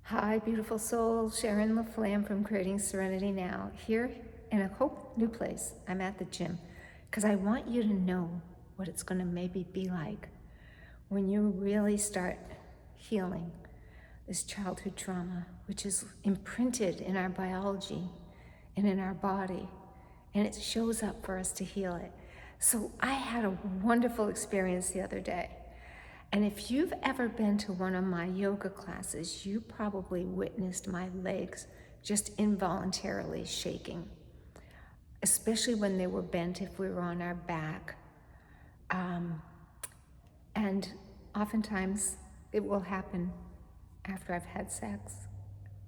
Hi, beautiful soul. Sharon LaFlamme from Creating Serenity Now, here in a whole new place. I'm at the gym because I want you to know what it's going to maybe be like when you really start healing this childhood trauma, which is imprinted in our biology and in our body, and it shows up for us to heal it. So I had a wonderful experience the other day. And if you've ever been to one of my yoga classes, you probably witnessed my legs just involuntarily shaking, especially when they were bent if we were on our back. And oftentimes it will happen after I've had sex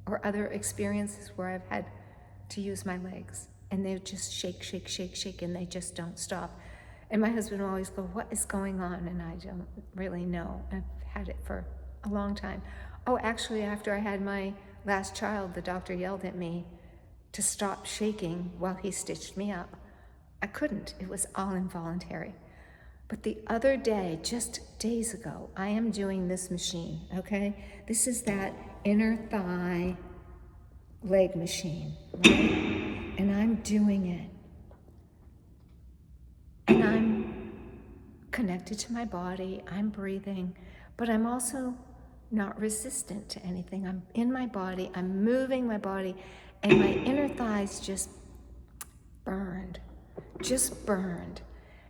or other experiences where I've had to use my legs, and they just shake, shake, shake, shake, and they just don't stop. And my husband will always go, "What is going on?" And I don't really know. I've had it for a long time. Oh, actually, after I had my last child, the doctor yelled at me to stop shaking while he stitched me up. I couldn't. It was all involuntary. But the other day, just days ago, I am doing this machine, okay? This is that inner thigh leg machine, right? And I'm doing it. And I'm connected to my body, I'm breathing, but I'm also not resistant to anything. I'm in my body, I'm moving my body, and my inner thighs just burned.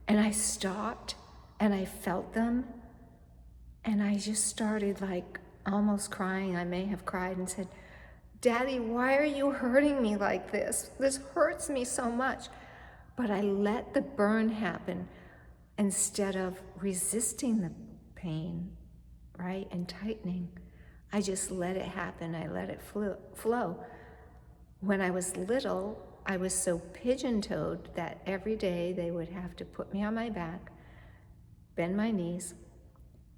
And I stopped and I felt them, and I just started like almost crying. I may have cried and said, "Daddy, why are you hurting me like this? This hurts me so much." But I let the burn happen instead of resisting the pain, right, and tightening. I just let it happen. I let it flow. When I was little, I was so pigeon-toed that every day they would have to put me on my back, bend my knees,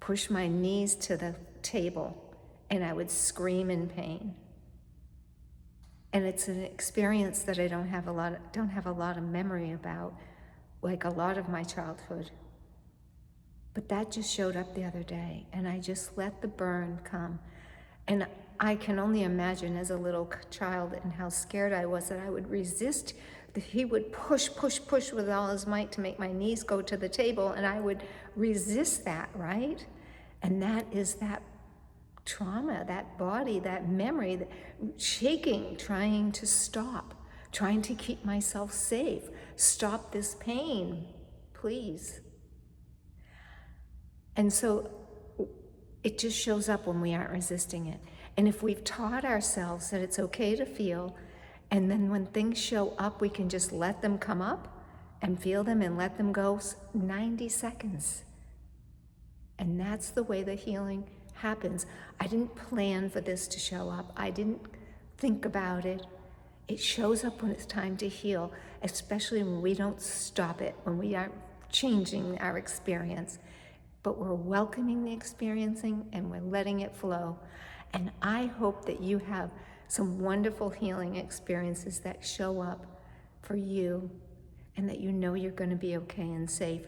push my knees to the table, and I would scream in pain. And it's an experience that I don't have a lot of memory about, like a lot of my childhood. But that just showed up the other day, and I just let the burn come. And I can only imagine as a little child and how scared I was that I would resist, that he would push with all his might to make my knees go to the table, and I would resist that, right? And that is that trauma, that body, that memory, that shaking, trying to stop, trying to keep myself safe. Stop this pain, please. And so it just shows up when we aren't resisting it. And if we've taught ourselves that it's okay to feel, and then when things show up, we can just let them come up and feel them and let them go 90 seconds. And that's the way the healing happens. I didn't plan for this to show up. I didn't think about it. It shows up when it's time to heal, especially when we don't stop it, when we aren't changing our experience, but we're welcoming the experiencing and we're letting it flow. And I hope that you have some wonderful healing experiences that show up for you, and that you know you're going to be okay and safe.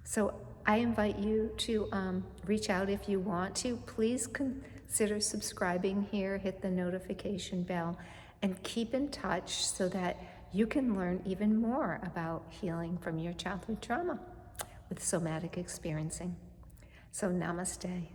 So I invite you to reach out if you want to. Please consider subscribing here, hit the notification bell, and keep in touch so that you can learn even more about healing from your childhood trauma with somatic experiencing. So namaste.